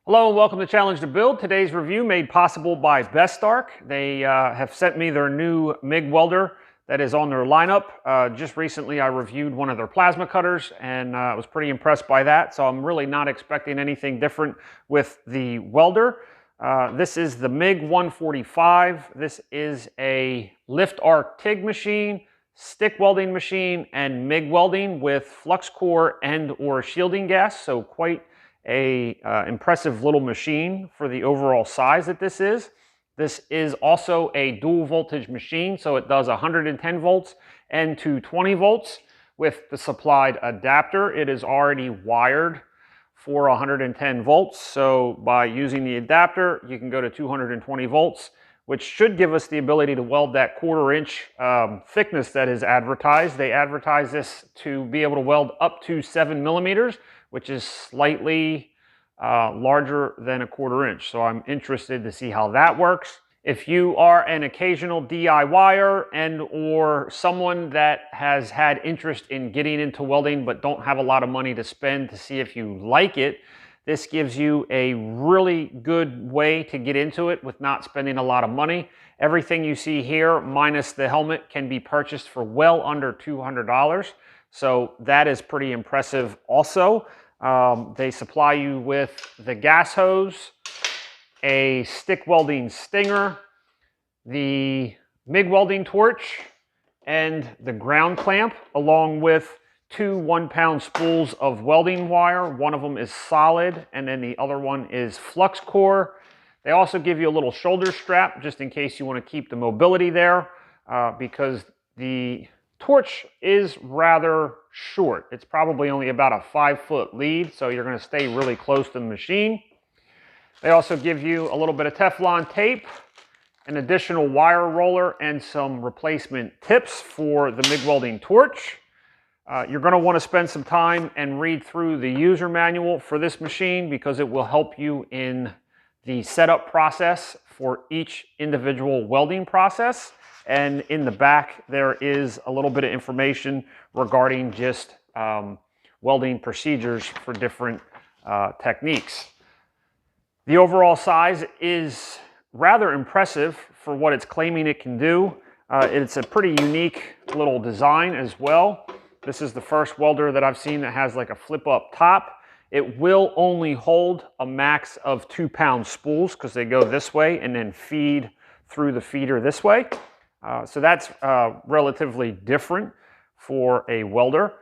Hello and welcome to Challenge to Build. Today's review made possible by BestArc. They have sent me their new MIG welder that is on their lineup. Just recently I reviewed one of their plasma cutters and I was pretty impressed by that. So I'm really not expecting anything different with the welder. This is the MIG145. This is a lift arc TIG machine, stick welding machine, and MIG welding with flux core and or shielding gas. So quite a impressive little machine for the overall size that this is. This is also a dual voltage machine, so it does 110 volts and 220 volts with the supplied adapter. It is already wired for 110 volts, so by using the adapter you can go to 220 volts, which should give us the ability to weld that 1/4 inch thickness that is advertised. They advertise this to be able to weld up to 7 millimeters, which is slightly larger than a 1/4 inch. So I'm interested to see how that works. If you are an occasional DIYer and or someone that has had interest in getting into welding but don't have a lot of money to spend to see if you like it, this gives you a really good way to get into it with not spending a lot of money. Everything you see here, minus the helmet, can be purchased for well under $200. So that is pretty impressive also. They supply you with the gas hose, a stick welding stinger, the MIG welding torch, and the ground clamp, along with 2 1-pound spools of welding wire. One of them is solid, and then the other one is flux core. They also give you a little shoulder strap, just in case you want to keep the mobility there, because the torch is rather short. It's probably only about a 5-foot lead, so you're going to stay really close to the machine. They also give you a little bit of Teflon tape, an additional wire roller, and some replacement tips for the MIG welding torch. You're going to want to spend some time and read through the user manual for this machine because it will help you in the setup process for each individual welding process. And in the back there is a little bit of information regarding just welding procedures for different techniques. The overall size is rather impressive for what it's claiming it can do. It's a pretty unique little design as well. This is the first welder that I've seen that has like a flip up top. It will only hold a max of 2-pound spools because they go this way and then feed through the feeder this way. So that's relatively different for a welder.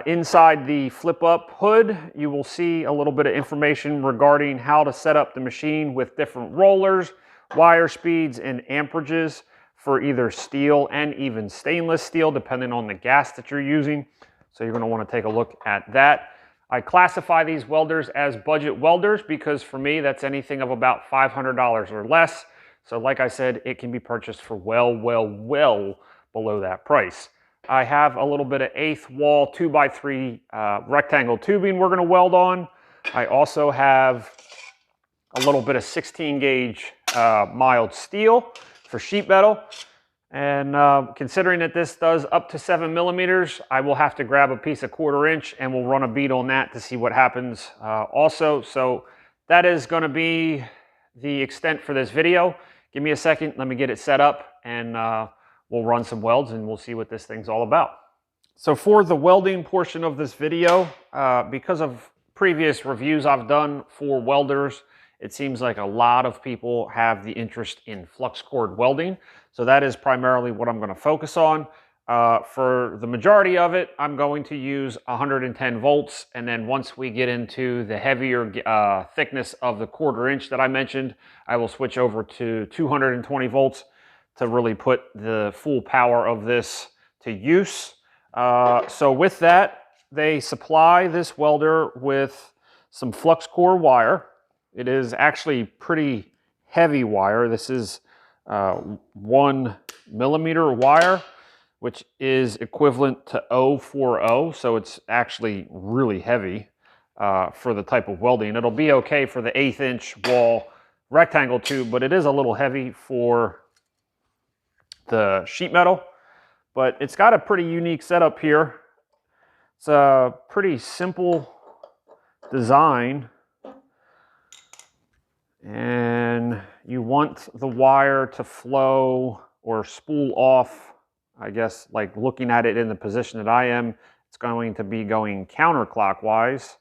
Inside the flip-up hood, you will see a little bit of information regarding how to set up the machine with different rollers, wire speeds, and amperages for either steel and even stainless steel, depending on the gas that you're using. So you're going to want to take a look at that. I classify these welders as budget welders because for me, that's anything of about $500 or less. So like I said, it can be purchased for well below that price. I have a little bit of 1/8 wall 2x3 rectangle tubing we're going to weld on. I also have a little bit of 16 gauge mild steel for sheet metal. And considering that this does up to 7 millimeters, I will have to grab a piece of 1/4 inch and we'll run a bead on that to see what happens also. So that is going to be the extent for this video. Give me a second, let me get it set up, and we'll run some welds and we'll see what this thing's all about. So for the welding portion of this video, because of previous reviews I've done for welders, it seems like a lot of people have the interest in flux core welding. So that is primarily what I'm going to focus on. For the majority of it, I'm going to use 110 volts. And then once we get into the heavier thickness of the 1/4 inch that I mentioned, I will switch over to 220 volts to really put the full power of this to use. So with that, they supply this welder with some flux core wire. It is actually pretty heavy wire. This is 1 millimeter wire, which is equivalent to 0.40. So it's actually really heavy for the type of welding. It'll be okay for the 1/8 inch wall rectangle tube, but it is a little heavy for the sheet metal. But it's got a pretty unique setup here. It's a pretty simple design. And you want the wire to flow or spool off, I guess, like looking at it in the position that I am, it's going to be going counterclockwise.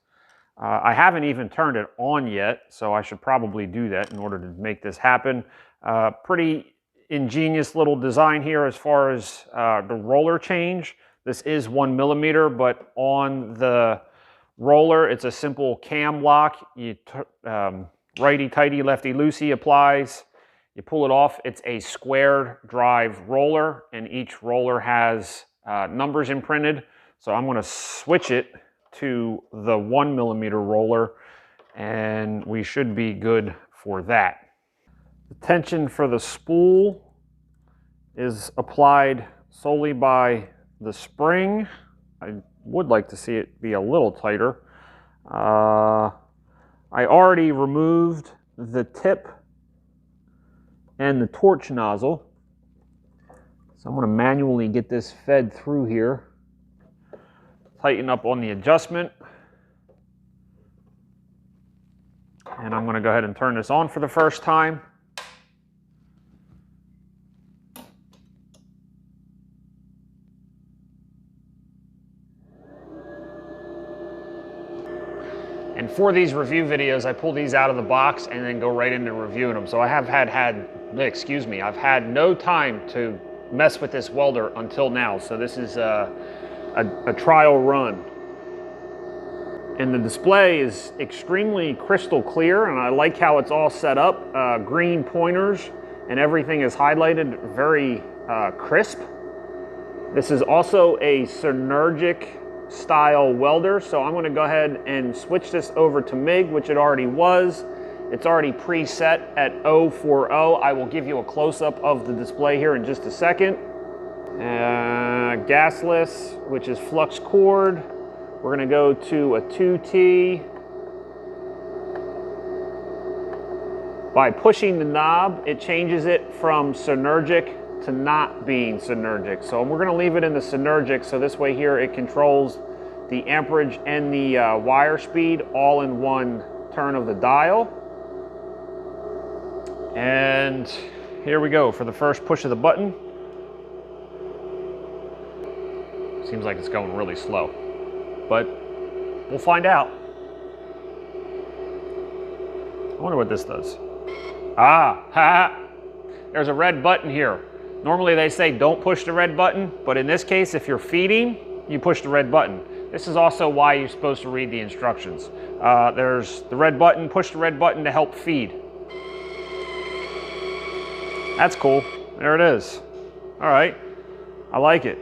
I haven't even turned it on yet, so I should probably do that in order to make this happen. Pretty ingenious little design here as far as the roller change. This is 1 millimeter, but on the roller, it's a simple cam lock. You righty-tighty, lefty-loosey applies. You pull it off. It's a squared drive roller, and each roller has numbers imprinted. So I'm going to switch it to the 1 millimeter roller, and we should be good for that. The tension for the spool is applied solely by the spring. I would like to see it be a little tighter. I already removed the tip and the torch nozzle, so I'm going to manually get this fed through here. Tighten up on the adjustment, and I'm going to go ahead and turn this on for the first time. And for these review videos, I pull these out of the box and then go right into reviewing them. So I have I've had no time to mess with this welder until now. So this is a trial run. And the display is extremely crystal clear, and I like how it's all set up. Green pointers and everything is highlighted very crisp. This is also a synergic style welder, so I'm going to go ahead and switch this over to MIG, which it already was. It's already preset at 040. I will give you a close-up of the display here in just a second. Gasless, which is flux cord. We're going to go to a 2T. By pushing the knob, it changes it from synergic to not being synergic. So we're going to leave it in the synergic, so this way here it controls the amperage and the wire speed all in one turn of the dial. And here we go for the first push of the button. Seems like it's going really slow, but we'll find out. I wonder what this does. There's a red button here. Normally they say don't push the red button, but in this case, if you're feeding, you push the red button. This is also why you're supposed to read the instructions. There's the red button, push the red button to help feed. That's cool. There it is. All right, I like it.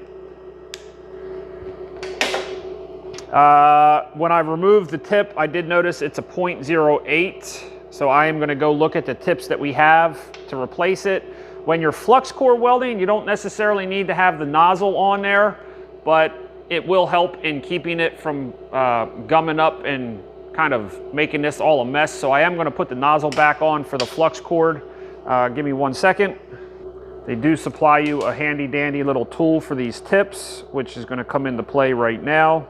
When I removed the tip, I did notice it's a 0.08. So I am going to go look at the tips that we have to replace it. When you're flux core welding, you don't necessarily need to have the nozzle on there, but it will help in keeping it from gumming up and kind of making this all a mess. So I am going to put the nozzle back on for the flux cord. Give me 1 second. They do supply you a handy dandy little tool for these tips, which is going to come into play right now.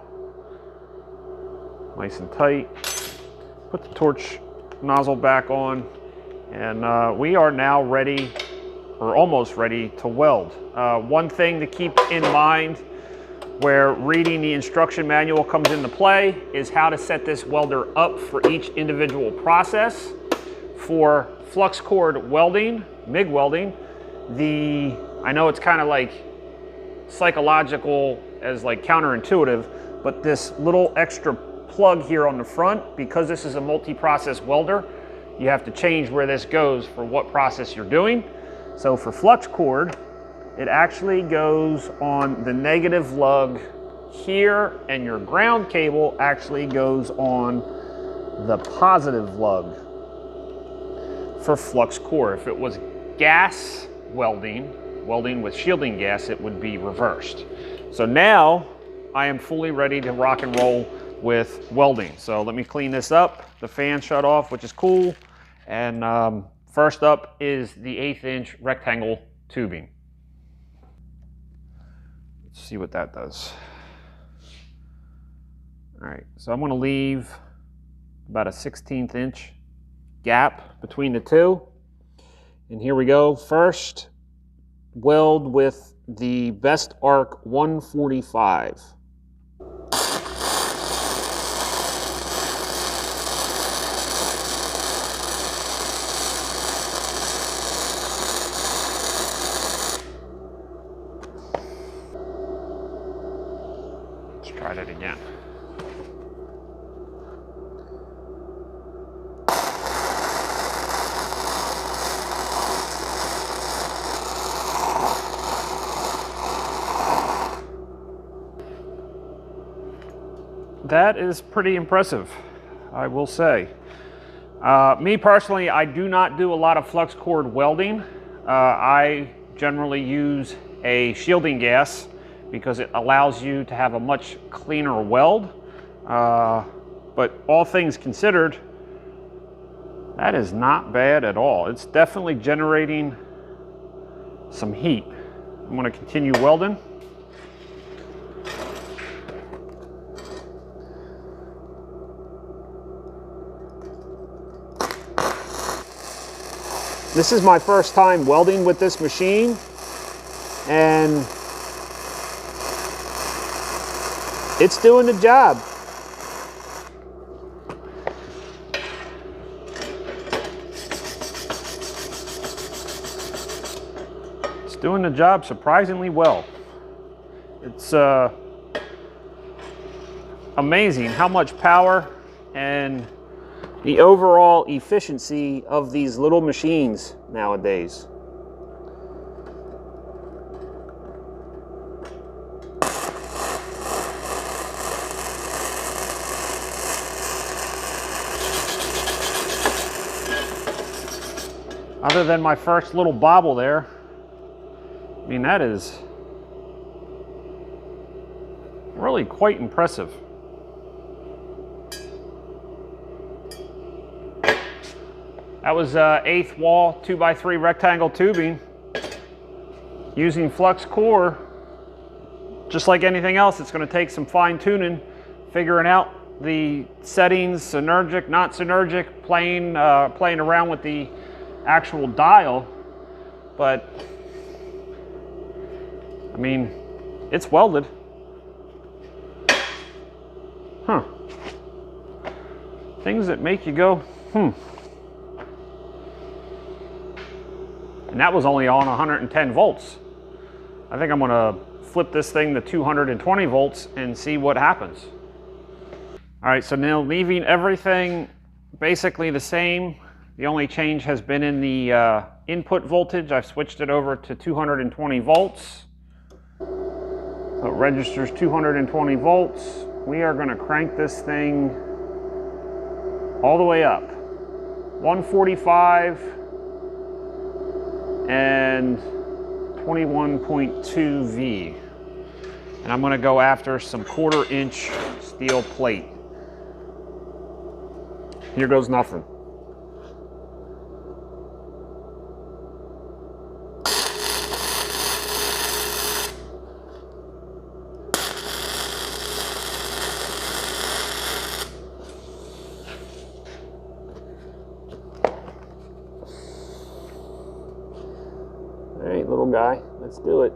Nice and tight. Put the torch nozzle back on, and we are now ready, or almost ready, to weld. One thing to keep in mind where reading the instruction manual comes into play is how to set this welder up for each individual process. For flux cord welding, MIG welding, I know it's kind of like psychological as like counterintuitive, but this little extra plug here on the front, because this is a multi-process welder, you have to change where this goes for what process you're doing. So for flux cord, it actually goes on the negative lug here, and your ground cable actually goes on the positive lug for flux core. If it was gas welding with shielding gas, it would be reversed. So now I am fully ready to rock and roll with welding. So let me clean this up. The fan shut off, which is cool. And first up is the 1/8 inch rectangle tubing. Let's see what that does. All right, so I'm going to leave about a 1/16 inch gap between the two. And here we go. First weld with the BestArc 145. Let's try that again. That is pretty impressive, I will say. Me personally, I do not do a lot of flux cord welding. I generally use a shielding gas because it allows you to have a much cleaner weld. But all things considered, that is not bad at all. It's definitely generating some heat. I'm going to continue welding. This is my first time welding with this machine, and it's doing the job. It's doing the job surprisingly well. It's amazing how much power and the overall efficiency of these little machines nowadays. Other than my first little bobble there, I mean, that is really quite impressive. That was 1/8 wall 2x3 rectangle tubing using flux core. Just like anything else, it's going to take some fine tuning, figuring out the settings, synergic, not synergic, playing around with the actual dial. But I mean, it's welded. Huh. Things that make you go, And that was only on 110 volts. I think I'm gonna flip this thing to 220 volts and see what happens. All right, so now leaving everything basically the same. The only change has been in the input voltage. I've switched it over to 220 volts. So it registers 220 volts. We are gonna crank this thing all the way up. 145 and 21.2 V. And I'm gonna go after some 1/4 inch steel plate. Here goes nothing. All right, little guy, let's do it.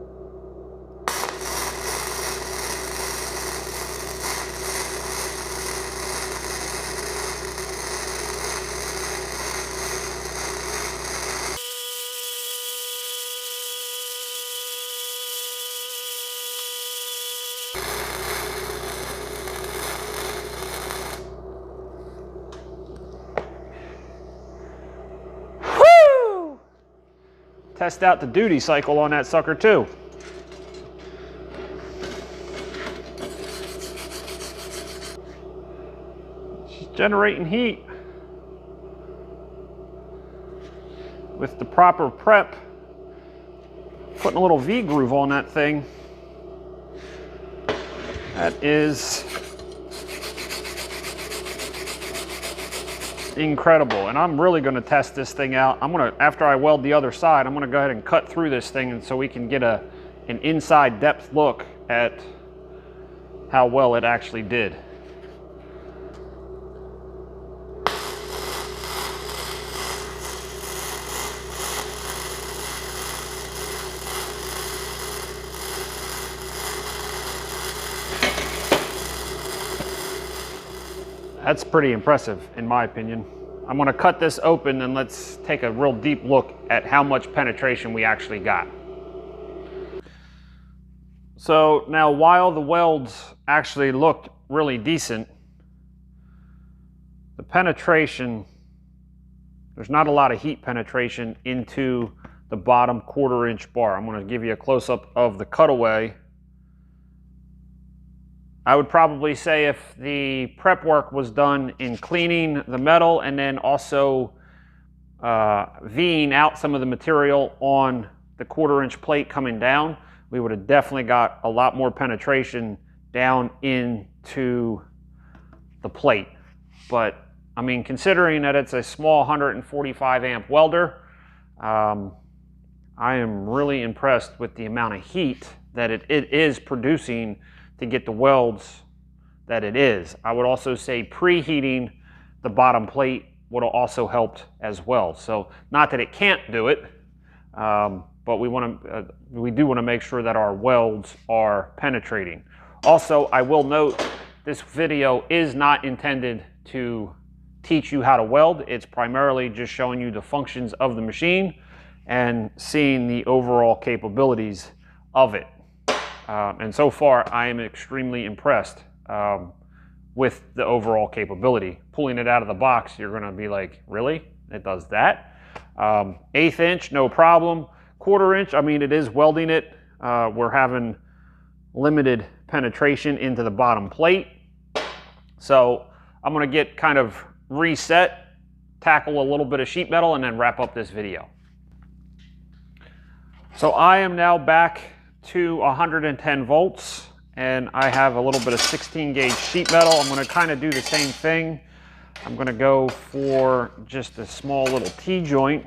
Test out the duty cycle on that sucker too. She's generating heat with the proper prep. Putting a little V groove on that thing. That is incredible, and I'm really going to test this thing out. I'm going to, after I weld the other side, I'm going to go ahead and cut through this thing, and so we can get an inside depth look at how well it actually did. That's pretty impressive in my opinion. I'm gonna cut this open and let's take a real deep look at how much penetration we actually got. So now while the welds actually look really decent, the penetration, there's not a lot of heat penetration into the bottom 1/4 inch bar. I'm gonna give you a close-up of the Cutaway. I would probably say if the prep work was done in cleaning the metal and then also V'ing out some of the material on the 1/4 inch plate coming down, we would have definitely got a lot more penetration down into the plate. But I mean, considering that it's a small 145 amp welder, I am really impressed with the amount of heat that it is producing to get the welds that it is. I would also say preheating the bottom plate would have also helped as well. So not that it can't do it, but we do want to make sure that our welds are penetrating. Also, I will note this video is not intended to teach you how to weld. It's primarily just showing you the functions of the machine and seeing the overall capabilities of it. And so far, I am extremely impressed with the overall capability. Pulling it out of the box, you're gonna be like, really? It does that? 1/8 inch, no problem. 1/4 inch, I mean, it is welding it. We're having limited penetration into the bottom plate. So I'm gonna get kind of reset, tackle a little bit of sheet metal, and then wrap up this video. So I am now back to 110 volts and I have a little bit of 16 gauge sheet metal. I'm going to kind of do the same thing. I'm going to go for just a small little T-joint.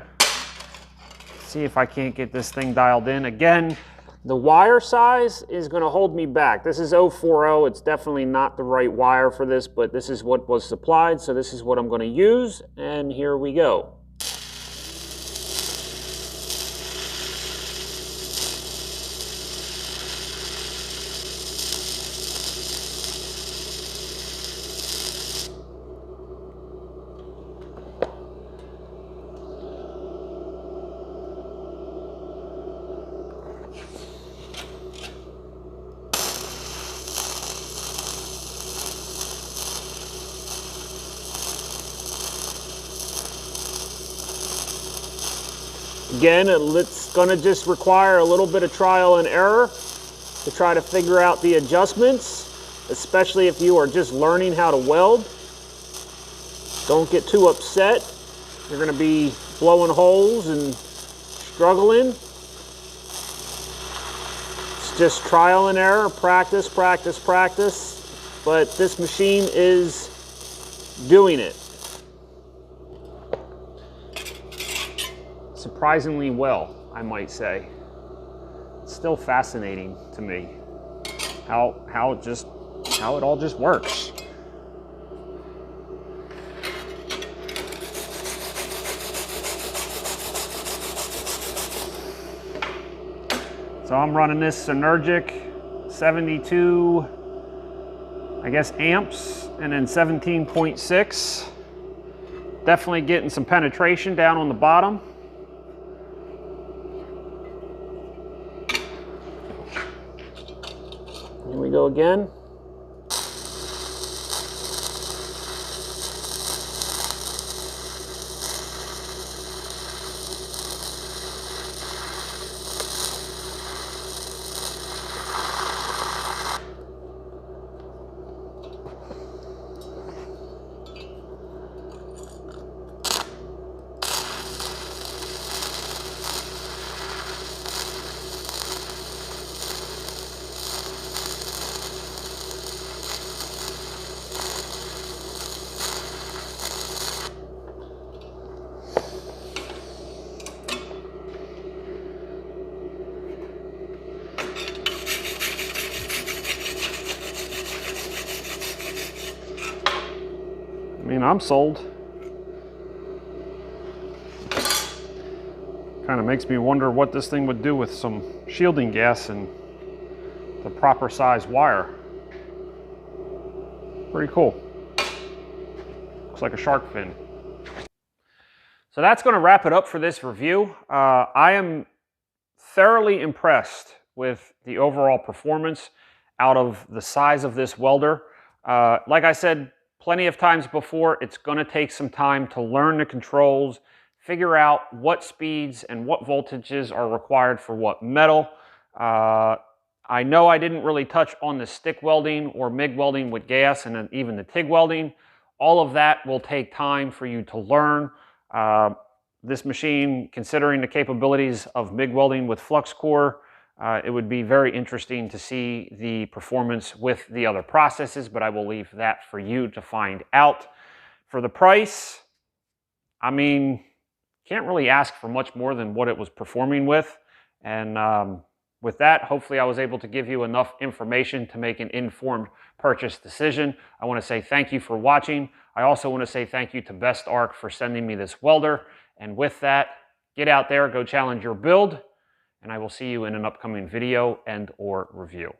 See if I can't get this thing dialed in. Again, the wire size is going to hold me back. This is 040. It's definitely not the right wire for this, but this is what was supplied, so this is what I'm going to use, and here we go. Again, it's going to just require a little bit of trial and error to try to figure out the adjustments, especially if you are just learning how to weld. Don't get too upset. You're going to be blowing holes and struggling. It's just trial and error, practice, practice, practice. But this machine is doing it. Surprisingly well, I might say. It's still fascinating to me how it all just works. So I'm running this Synergic 72, I guess, amps, and then 17.6. Definitely getting some penetration down on the bottom. Here we go again. I mean, I'm sold. Kind of makes me wonder what this thing would do with some shielding gas and the proper size wire. Pretty cool. looks like a shark fin. So that's going to wrap it up for this review. I am thoroughly impressed with the overall performance out of the size of this welder. Like I said plenty of times before, it's going to take some time to learn the controls, figure out what speeds and what voltages are required for what metal. I know I didn't really touch on the stick welding or MIG welding with gas and then even the TIG welding. All of that will take time for you to learn. This machine, considering the capabilities of MIG welding with flux core, it would be very interesting to see the performance with the other processes, but I will leave that for you to find out. For the price, I mean, can't really ask for much more than what it was performing with. And with that, hopefully I was able to give you enough information to make an informed purchase decision. I want to say thank you for watching. I also want to say thank you to BestArc for sending me this welder. And with that, get out there, go challenge your build, and I will see you in an upcoming video and/or review.